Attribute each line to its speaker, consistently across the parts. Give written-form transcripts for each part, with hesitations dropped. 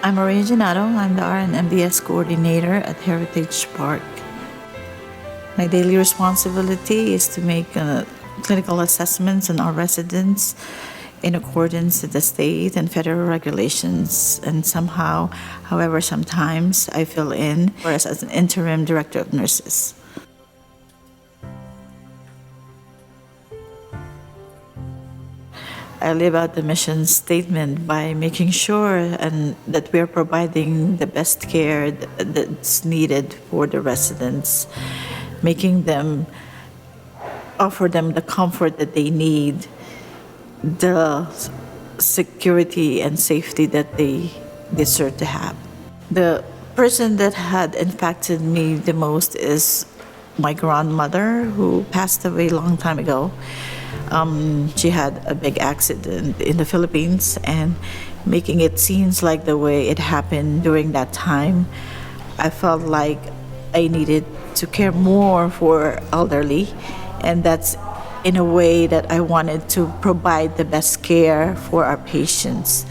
Speaker 1: I'm Maria Gennaro. I'm the RN-MDS coordinator at Heritage Park. My daily responsibility is to make clinical assessments on our residents in accordance with the state and federal regulations. And however, sometimes I fill in whereas as an interim director of nurses. I live out the mission statement by making sure that we're providing the best care that's needed for the residents, offer them the comfort that they need, the security and safety that they deserve to have. The person that had impacted me the most is my grandmother, who passed away a long time ago. She had a big accident in the Philippines, and making it seems like the way it happened during that time, I felt like I needed to care more for elderly, and that's in a way that I wanted to provide the best care for our patients,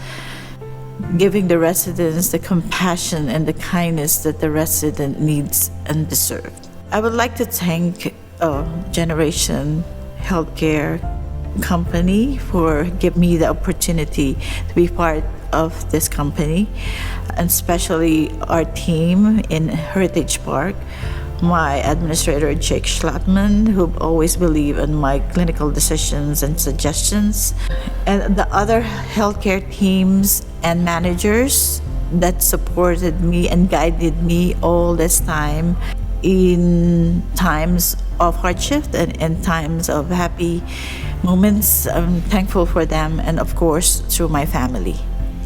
Speaker 1: giving the residents the compassion and the kindness that the resident needs and deserves. I would like to thank Generation Healthcare Company for giving me the opportunity to be part of this company, and especially our team in Heritage Park, my administrator Jake Schlattman, who always believed in my clinical decisions and suggestions, and the other healthcare teams and managers that supported me and guided me all this time in times of hardship and in times of happy moments. I'm thankful for them, and of course through my family.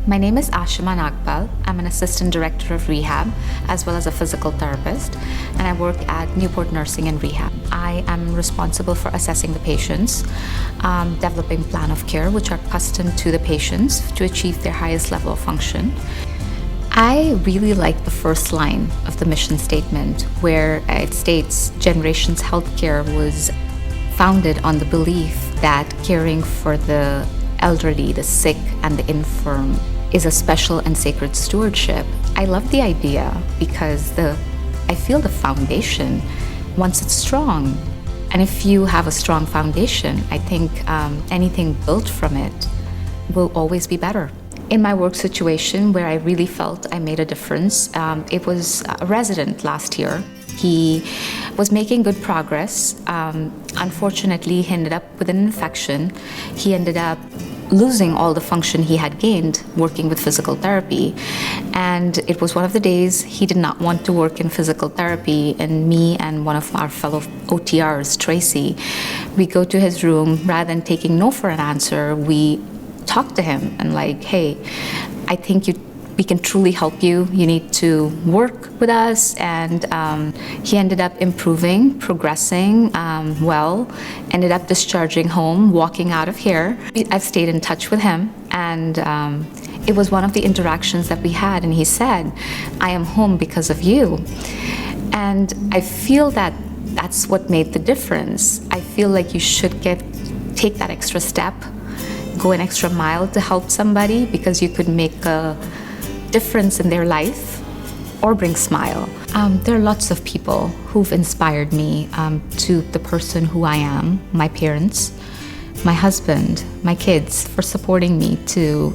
Speaker 2: My name is Ashima Nagpal. I'm an assistant director of rehab as well as a physical therapist, and I work at Newport Nursing and Rehab. I am responsible for assessing the patients, developing plan of care which are custom to the patients to achieve their highest level of function. I really like the first line of the mission statement, where it states Generations Healthcare was founded on the belief that caring for the elderly, the sick, and the infirm is a special and sacred stewardship. I love the idea because I feel the foundation, once it's strong, and if you have a strong foundation, I think anything built from it will always be better. In my work situation where I really felt I made a difference, it was a resident last year. He was making good progress. Unfortunately, he ended up with an infection. He ended up losing all the function he had gained working with physical therapy. And it was one of the days he did not want to work in physical therapy, and me and one of our fellow OTRs, Tracy, we go to his room. Rather than taking no for an answer, we talk to him and like, hey, I think we can truly help you. You need to work with us. And he ended up improving, progressing well, ended up discharging home, walking out of here. I've stayed in touch with him, and it was one of the interactions that we had, and he said, I am home because of you. And I feel that that's what made the difference. I feel like you should take that extra step, go an extra mile to help somebody, because you could make a difference in their life or bring smile. There are lots of people who've inspired me to the person who I am, my parents, my husband, my kids, for supporting me to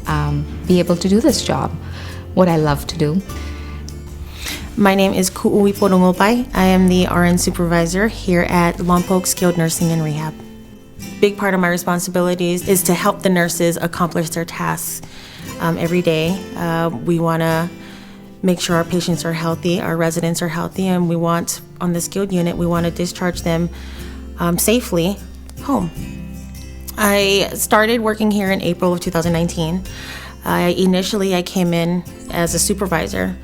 Speaker 2: be able to do this job, what I love to do.
Speaker 3: My name is Ku'ui Podongopay. I am the RN supervisor here at Lompoc Skilled Nursing and Rehab. Big part of my responsibilities is to help the nurses accomplish their tasks every day. We want to make sure our patients are healthy, our residents are healthy, and we want, on the skilled unit, we want to discharge them safely home. I started working here in April of 2019. Initially, I came in as a supervisor.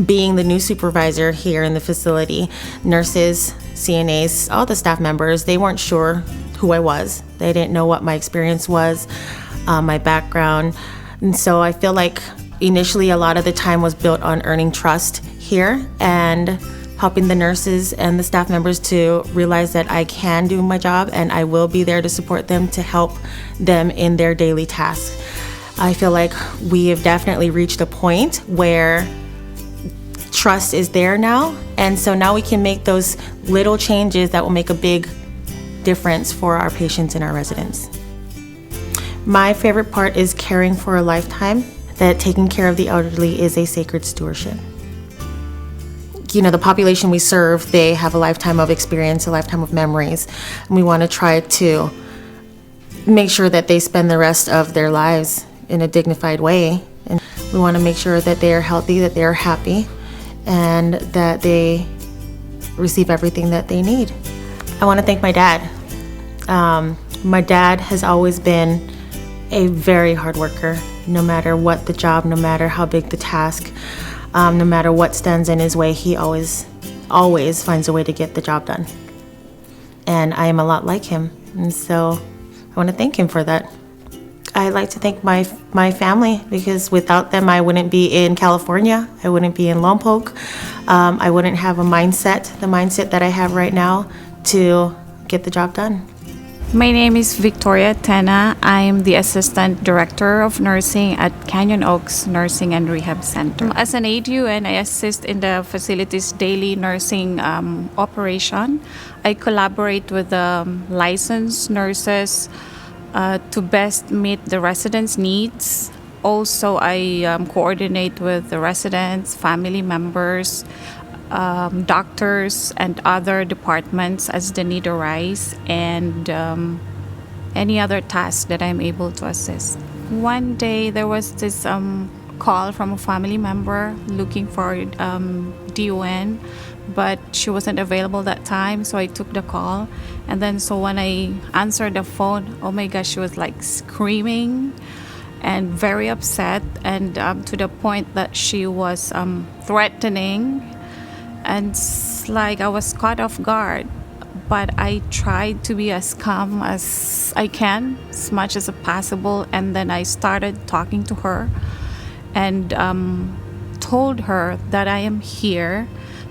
Speaker 3: Being the new supervisor here in the facility, nurses, CNAs, all the staff members, they weren't sure who I was. They didn't know what my experience was, my background. And so I feel like initially a lot of the time was built on earning trust here and helping the nurses and the staff members to realize that I can do my job and I will be there to support them, to help them in their daily tasks. I feel like we have definitely reached a point where trust is there now, and so now we can make those little changes that will make a big difference for our patients and our residents. My favorite part is caring for a lifetime, that taking care of the elderly is a sacred stewardship. You know, the population we serve, they have a lifetime of experience, a lifetime of memories, and we want to try to make sure that they spend the rest of their lives in a dignified way. And we want to make sure that they are healthy, that they are happy, and that they receive everything that they need. I want to thank my dad. My dad has always been a very hard worker, no matter what the job, no matter how big the task, no matter what stands in his way, he always finds a way to get the job done. And I am a lot like him, and so I want to thank him for that. I'd like to thank my family, because without them I wouldn't be in California, I wouldn't be in Lompoc, I wouldn't have the mindset that I have right now to get the job done.
Speaker 4: My name is Victoria Tena. I am the Assistant Director of Nursing at Canyon Oaks Nursing and Rehab Center. As an ADUN, I assist in the facility's daily nursing operation. I collaborate with licensed nurses to best meet the residents' needs. Also, I coordinate with the residents, family members, doctors, and other departments as the need arise, and any other task that I'm able to assist. One day there was this call from a family member looking for DON, but she wasn't available that time, so I took the call. And then so when I answered the phone, oh my gosh, she was like screaming and very upset, and to the point that she was threatening. And it's like I was caught off guard, but I tried to be as calm as I can, as much as possible. And then I started talking to her and told her that I am here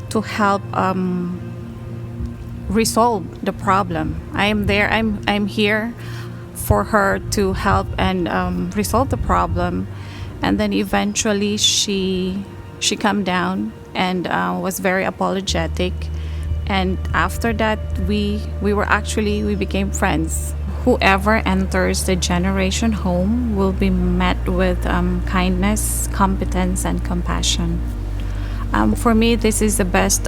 Speaker 4: to help resolve the problem. I am there. I'm here for her to help and resolve the problem. And then eventually she calmed down and was very apologetic. And after that, we became friends. Whoever enters the Generation Home will be met with kindness, competence, and compassion. For me, this is the best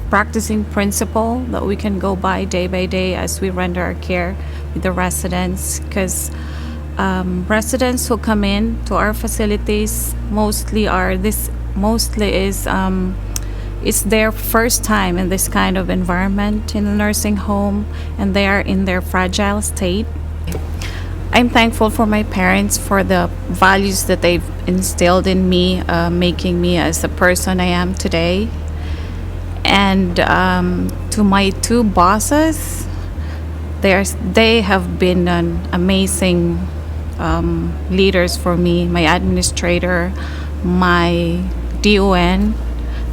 Speaker 4: practicing principle that we can go by day as we render our care with the residents, because residents who come in to our facilities mostly is it's their first time in this kind of environment in a nursing home, and they are in their fragile state. I'm thankful for my parents for the values that they've instilled in me, making me as the person I am today. And to my two bosses, they have been an amazing leaders for me. My administrator, my DON,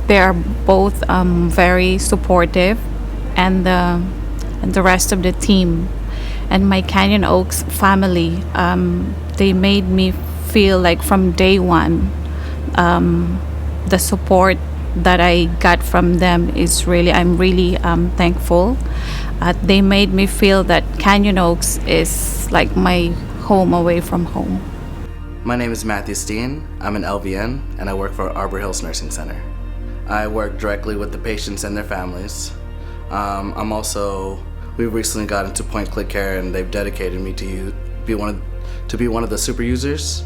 Speaker 4: they are both very supportive, and the rest of the team, and my Canyon Oaks family. They made me feel like from day one, the support that I got from them is I'm really thankful. They made me feel that Canyon Oaks is like my home away from home.
Speaker 5: My name is Matthew Steen. I'm an LVN, and I work for Arbor Hills Nursing Center. I work directly with the patients and their families. We recently got into Point Click Care, and they've dedicated me to be one of the super users.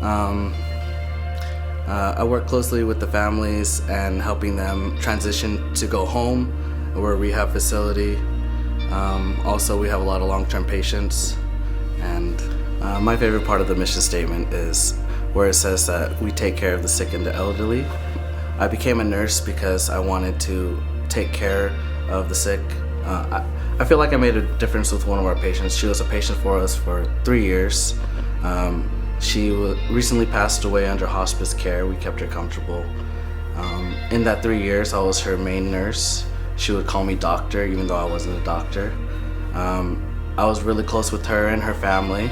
Speaker 5: I work closely with the families and helping them transition to go home. We're a rehab facility. Also, we have a lot of long-term patients. And my favorite part of the mission statement is where it says that we take care of the sick and the elderly. I became a nurse because I wanted to take care of the sick. I feel like I made a difference with one of our patients. She was a patient for us for 3 years. She recently passed away under hospice care. We kept her comfortable. In that 3 years, I was her main nurse. She would call me doctor, even though I wasn't a doctor. I was really close with her and her family.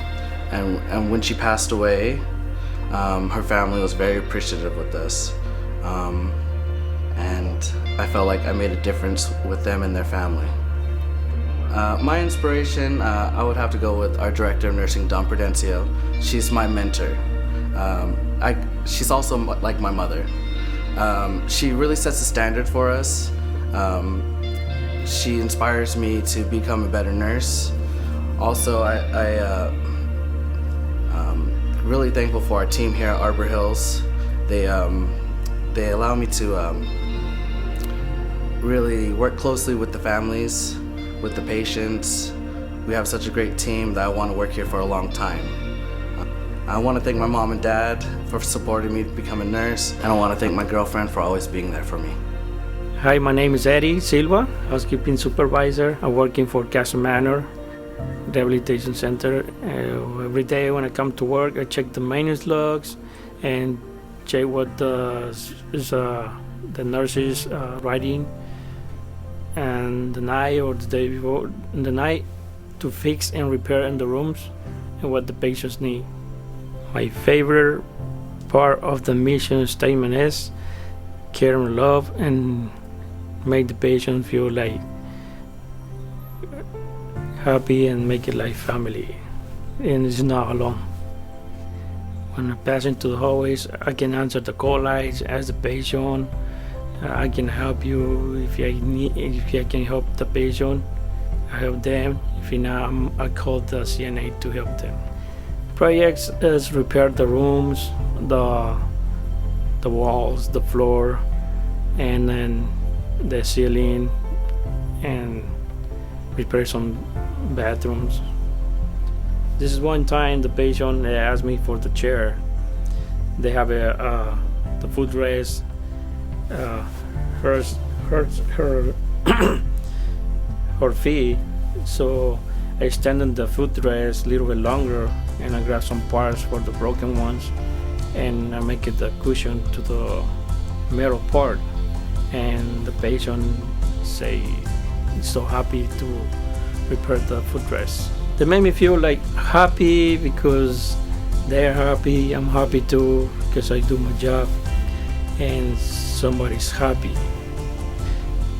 Speaker 5: And when she passed away, her family was very appreciative with this. And I felt like I made a difference with them and their family. My inspiration, I would have to go with our director of nursing, Dawn Prudencio. She's my mentor. She's also like my mother. She really sets the standard for us. She inspires me to become a better nurse. Also, I'm really thankful for our team here at Arbor Hills. They allow me to really work closely with the families, with the patients. We have such a great team that I want to work here for a long time. I want to thank my mom and dad for supporting me to become a nurse, and I want to thank my girlfriend for always being there for me.
Speaker 6: Hi, my name is Eddie Silva, housekeeping supervisor. I'm working for Castle Manor Rehabilitation Center. Every day when I come to work, I check the maintenance logs and check what the nurses are writing, and the night or the day before in the night to fix and repair in the rooms and what the patients need. My favorite part of the mission statement is care and love and make the patient feel like happy and make it like family and it's not alone. When I pass into the hallways, I can answer the call lights, ask the patient, I can help you if I can help the patient, I help them. If not, I call the CNA to help them. Projects is repair the rooms, the walls, the floor, and then the ceiling, and repair some bathrooms. This is one time the patient asked me for the chair. They have the footrest hurts her feet, so I extended the footrest a little bit longer, and I grabbed some parts for the broken ones, and I make it a cushion to the metal part. And the patient say so happy to repair the footrest. They make me feel like happy because they're happy, I'm happy too because I do my job and somebody's happy.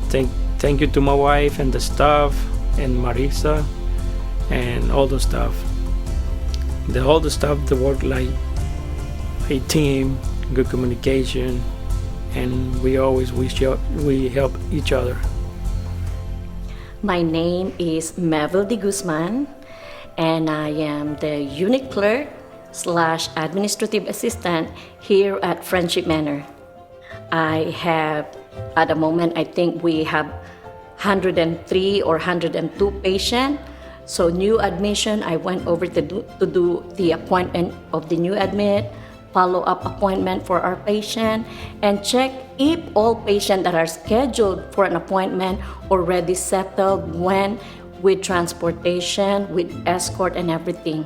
Speaker 6: Thank you to my wife and the staff and Marisa and all the staff. All the staff, they work like a team, good communication, and we always we help each other.
Speaker 7: My name is Mabel de Guzman, and I am the unit clerk / administrative assistant here at Friendship Manor. I have, at the moment, I think we have 103 or 102 patients. So new admission, I went over to do the appointment of the new admit, follow-up appointment for our patient, and check if all patients that are scheduled for an appointment already settled when with transportation, with escort and everything.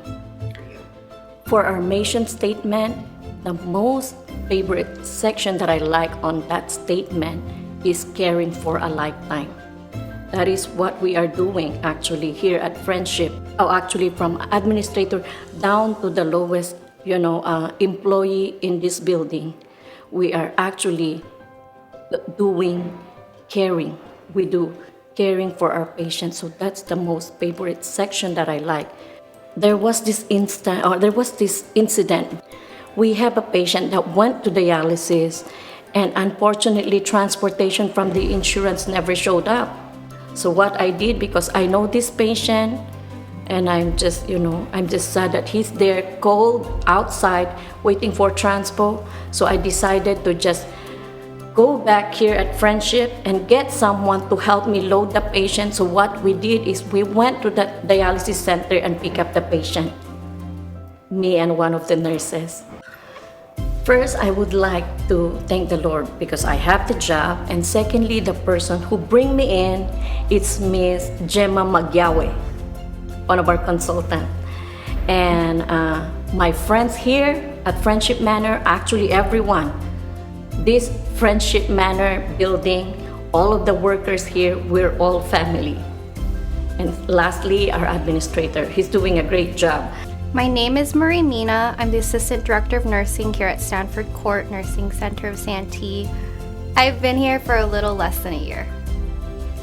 Speaker 7: For our mission statement, the most favorite section that I like on that statement is caring for a lifetime. That is what we are doing actually here at Friendship. Actually from administrator down to the lowest employee in this building. We are actually doing caring. We do caring for our patients. So that's the most favorite section that I like. There was this incident. We have a patient that went to dialysis, and unfortunately transportation from the insurance never showed up. So what I did, because I know this patient, and I'm just sad that he's there cold outside waiting for transpo. So I decided to just go back here at Friendship and get someone to help me load the patient. So what we did is we went to the dialysis center and pick up the patient, me and one of the nurses. First, I would like to thank the Lord because I have the job, and secondly, the person who bring me in, it's Miss Gemma Magyawe, one of our consultants. And my friends here at Friendship Manor, actually everyone, this Friendship Manor building, all of the workers here, we're all family. And lastly, our administrator, he's doing a great job.
Speaker 8: My name is Marie Mina. I'm the Assistant Director of Nursing here at Stanford Court Nursing Center of Santee. I've been here for a little less than a year.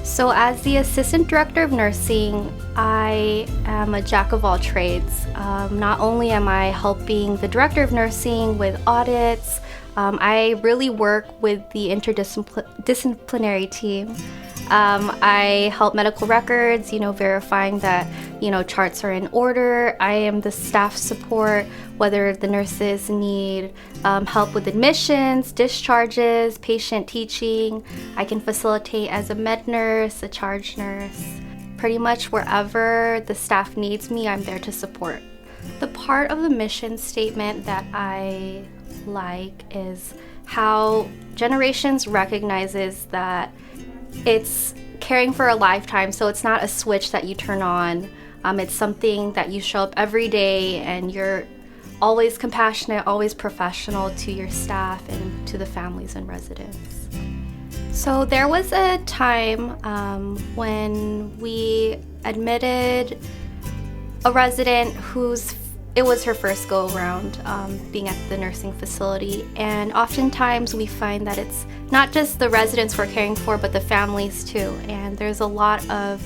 Speaker 8: So as the Assistant Director of Nursing, I am a jack of all trades. Not only am I helping the Director of Nursing with audits, I really work with the interdisciplinary team. I help medical records, verifying that, charts are in order. I am the staff support, whether the nurses need help with admissions, discharges, patient teaching. I can facilitate as a med nurse, a charge nurse. Pretty much wherever the staff needs me, I'm there to support. The part of the mission statement that I like is how Generations recognizes that it's caring for a lifetime, so it's not a switch that you turn on. It's something that you show up every day and you're always compassionate, always professional to your staff and to the families and residents. So there was a time when we admitted a resident it was her first go around being at the nursing facility, and oftentimes we find that it's not just the residents we're caring for, but the families too, and there's a lot of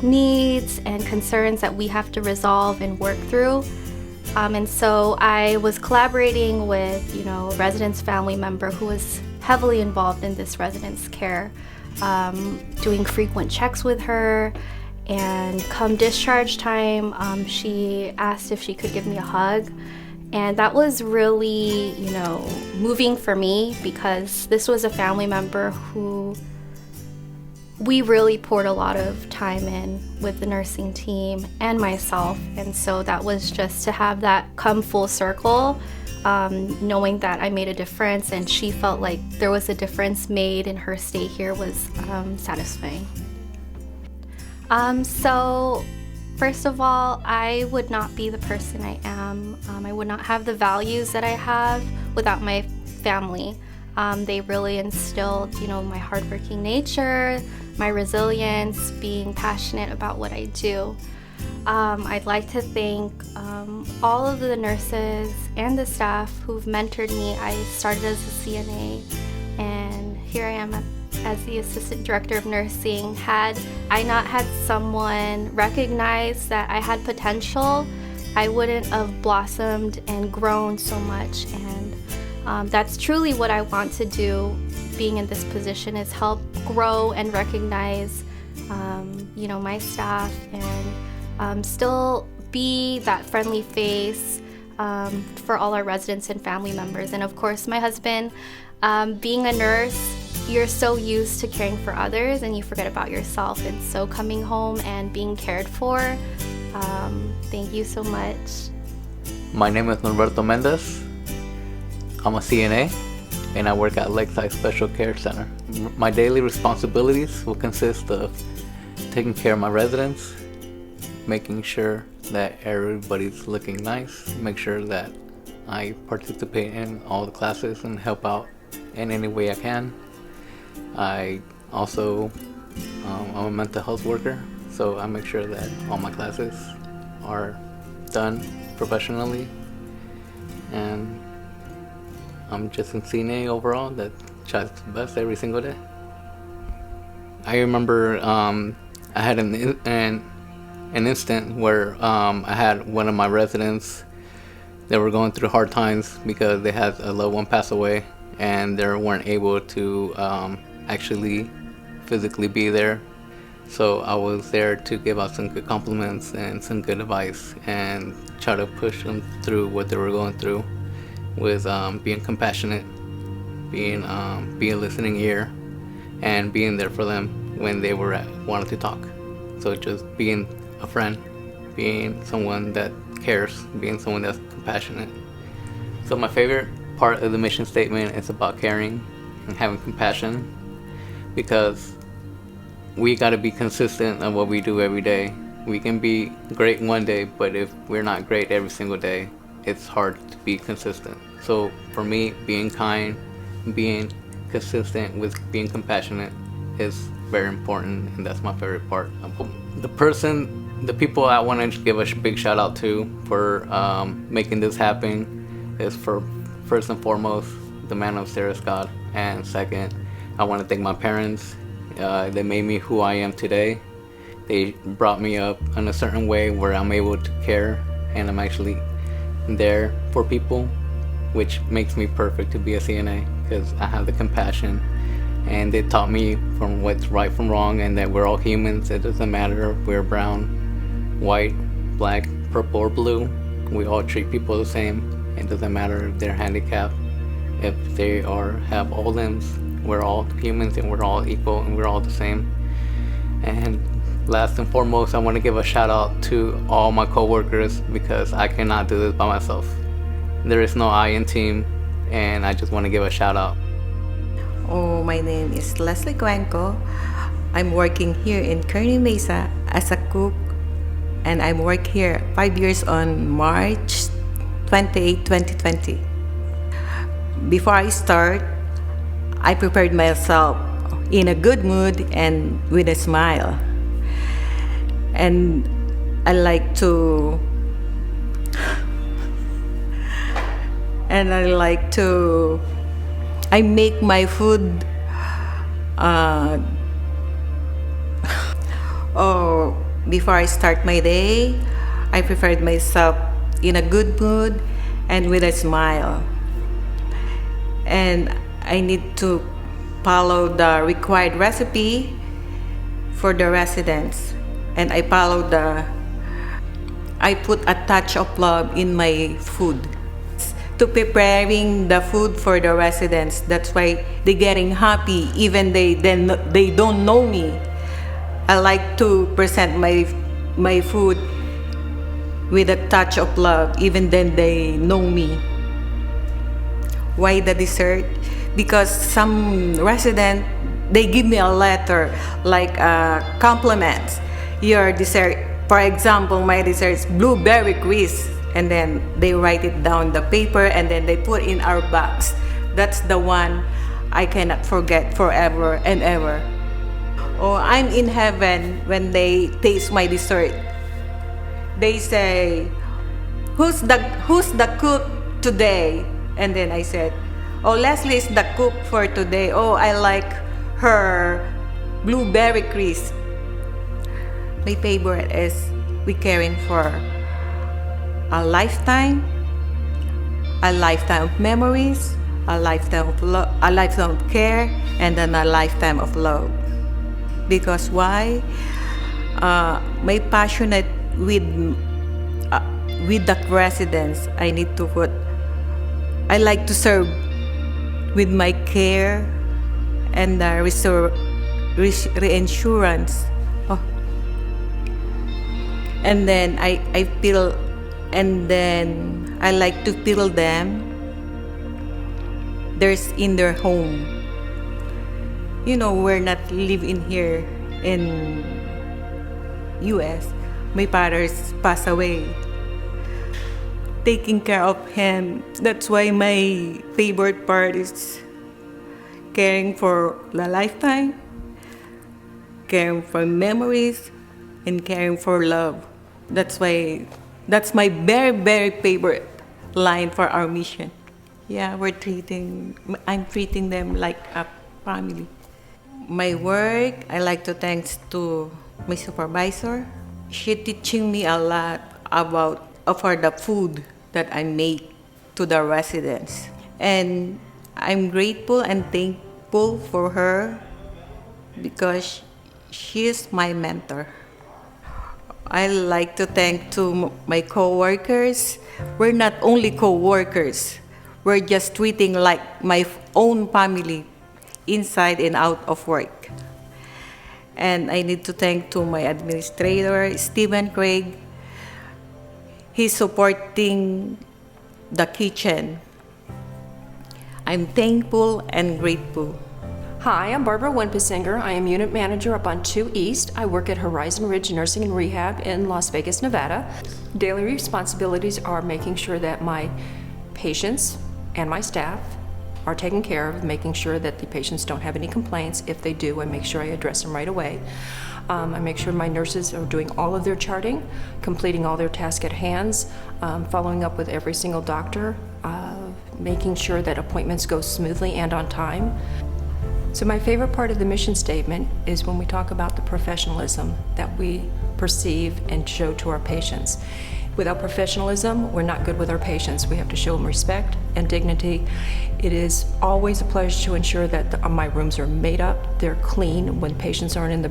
Speaker 8: needs and concerns that we have to resolve and work through. And so I was collaborating with, a resident's family member who was heavily involved in this resident's care, doing frequent checks with her. And come discharge time, she asked if she could give me a hug. And that was really, moving for me, because this was a family member who we really poured a lot of time in with the nursing team and myself. And so that was just to have that come full circle, knowing that I made a difference and she felt like there was a difference made in her stay here was satisfying. So first of all, I would not be the person I am. I would not have the values that I have without my family. They really instilled, my hardworking nature, my resilience, being passionate about what I do. I'd like to thank all of the nurses and the staff who've mentored me. I started as a CNA, and here I am as the Assistant Director of Nursing. Had I not had someone recognize that I had potential, I wouldn't have blossomed and grown so much. And that's truly what I want to do, being in this position, is help grow and recognize, my staff, and still be that friendly face for all our residents and family members. And of course, my husband, being a nurse, you're so used to caring for others and you forget about yourself. And so coming home and being cared for, thank you so much.
Speaker 9: My name is Norberto Mendez. I'm a CNA and I work at Lakeside Special Care Center. My daily responsibilities will consist of taking care of my residents, making sure that everybody's looking nice, make sure that I participate in all the classes and help out in any way I can. I also, I'm a mental health worker, so I make sure that all my classes are done professionally, and I'm just in CNA overall that tries the best every single day. I remember I had an instant where I had one of my residents, they were going through hard times because they had a loved one pass away and they weren't able to actually physically be there. So I was there to give out some good compliments and some good advice and try to push them through what they were going through with being compassionate, being a listening ear, and being there for them when they wanted to talk. So just being a friend, being someone that cares, being someone that's compassionate. So my favorite part of the mission statement is about caring and having compassion, because we got to be consistent on what we do every day. We can be great one day, but if we're not great every single day, it's hard to be consistent. So for me, being kind, being consistent with being compassionate is very important, and that's my favorite part. The person The people I want to give a big shout out to for making this happen is for first and foremost the man upstairs, God, and second, I want to thank my parents. They made me who I am today. They brought me up in a certain way where I'm able to care and I'm actually there for people, which makes me perfect to be a CNA because I have the compassion. And they taught me from what's right from wrong and that we're all humans. It doesn't matter if we're brown, white, black, purple, or blue. We all treat people the same. It doesn't matter if they're handicapped, if they have all limbs. We're all humans and we're all equal and we're all the same. And last and foremost, I want to give a shout out to all my coworkers because I cannot do this by myself. There is no I in team, and I just want to give a shout out.
Speaker 10: Oh, my name is Leslie Cuenco. I'm working here in Kearney Mesa as a cook, and I work here 5 years on March 28, 2020. Before I start, I prepared myself in a good mood and with a smile. And I like to I make my food before I start my day. I prepared myself in a good mood and with a smile. And I need to follow the required recipe for the residents. And I put a touch of love in my food to preparing the food for the residents. That's why they're getting happy even they don't know me. I like to present my food with a touch of love even then they know me. Why the dessert? Because some resident, they give me a letter like compliments. Your dessert, for example, my dessert is blueberry crisp, and then they write it down the paper and then they put in our box. That's the one I cannot forget forever and ever. Oh, I'm in heaven when they taste my dessert. They say, who's the cook today? And then I said, oh, Leslie is the cook for today. Oh, I like her blueberry crisp. My favorite is we caring for a lifetime of memories, a lifetime of care, and then a lifetime of love. Because why? My passionate with the residents, I like to serve with my care and the reinsurance. Oh. And then I like to feel them. There's in their home. You know, we're not living here in US. My father's passed away. Taking care of him. That's why my favorite part is caring for the lifetime, caring for memories, and caring for love. That's my very, very favorite line for our mission. Yeah, I'm treating them like a family. My work, I like to thanks to my supervisor. She teaching me a lot for the food that I make to the residents. And I'm grateful and thankful for her because she is my mentor. I like to thank to my co-workers. We're not only co-workers. We're just treating like my own family inside and out of work. And I need to thank to my administrator, Stephen Craig. He's supporting the kitchen. I'm thankful and grateful.
Speaker 11: Hi, I'm Barbara Winpesinger. I am unit manager up on 2 East. I work at Horizon Ridge Nursing and Rehab in Las Vegas, Nevada. Daily responsibilities are making sure that my patients and my staff are taken care of, making sure that the patients don't have any complaints. If they do, I make sure I address them right away. I make sure my nurses are doing all of their charting, completing all their tasks at hands, following up with every single doctor, making sure that appointments go smoothly and on time. So my favorite part of the mission statement is when we talk about the professionalism that we perceive and show to our patients. Without professionalism, we're not good with our patients. We have to show them respect and dignity. It is always a pleasure to ensure that my rooms are made up, they're clean. When patients aren't in the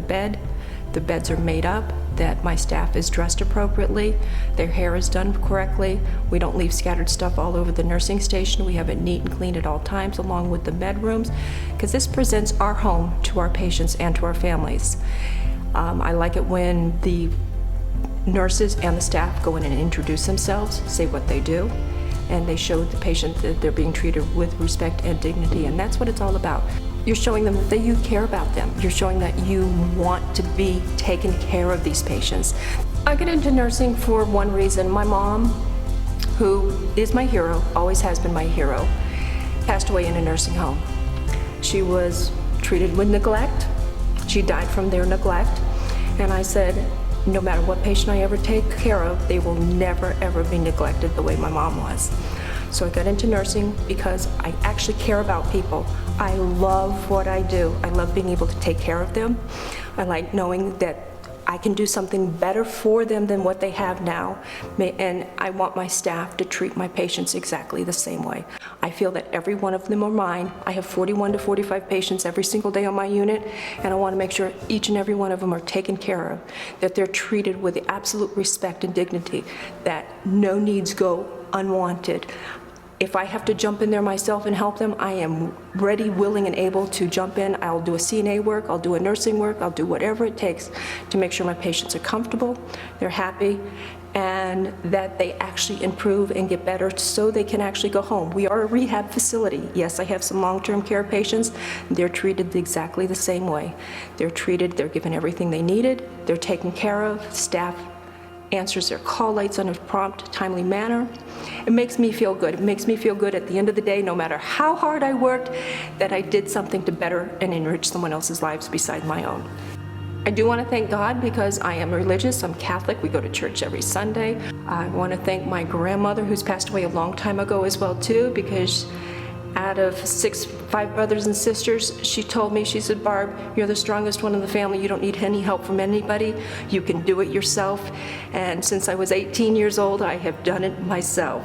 Speaker 11: beds are made up, that my staff is dressed appropriately, their hair is done correctly. We don't leave scattered stuff all over the nursing station. We have it neat and clean at all times, along with the med rooms, because this presents our home to our patients and to our families. I like it when the nurses and the staff go in and introduce themselves, say what they do, and they show the patient that they're being treated with respect and dignity, and that's what it's all about. You're showing them that you care about them. You're showing that you want to be taking care of these patients. I get into nursing for one reason. My mom, who is my hero, always has been my hero, passed away in a nursing home. She was treated with neglect. She died from their neglect, and I said, no matter what patient I ever take care of, they will never, ever be neglected the way my mom was. So I got into nursing because I actually care about people. I love what I do. I love being able to take care of them. I like knowing that I can do something better for them than what they have now. And I want my staff to treat my patients exactly the same way. I feel that every one of them are mine. I have 41 to 45 patients every single day on my unit, and I want to make sure each and every one of them are taken care of, that they're treated with the absolute respect and dignity, that no needs go unwanted. If I have to jump in there myself and help them, I am ready, willing, and able to jump in. I'll do a CNA work, I'll do a nursing work, I'll do whatever it takes to make sure my patients are comfortable, they're happy, and that they actually improve and get better so they can actually go home. We are a rehab facility. Yes, I have some long-term care patients. They're treated exactly the same way. They're treated, they're given everything they needed, they're taken care of, staff answers their call lights in a prompt, timely manner. It makes me feel good. It makes me feel good at the end of the day, no matter how hard I worked, that I did something to better and enrich someone else's lives besides my own. I do want to thank God because I am religious. I'm Catholic. We go to church every Sunday. I want to thank my grandmother, who's passed away a long time ago as well, too, because out of 5 brothers and sisters, she told me, she said, Barb, you're the strongest one in the family. You don't need any help from anybody. You can do it yourself. And since I was 18 years old, I have done it myself.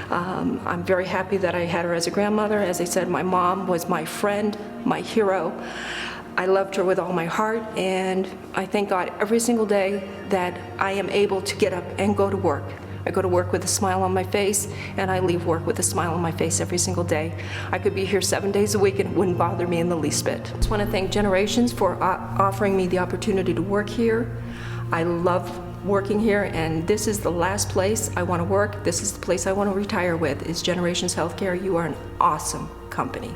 Speaker 11: I'm very happy that I had her as a grandmother. As I said, my mom was my friend, my hero. I loved her with all my heart, and I thank God every single day that I am able to get up and go to work. I go to work with a smile on my face, and I leave work with a smile on my face every single day. I could be here 7 days a week and it wouldn't bother me in the least bit. I just want to thank Generations for offering me the opportunity to work here. I love working here, and this is the last place I want to work. This is the place I want to retire with, is Generations Healthcare. You are an awesome company.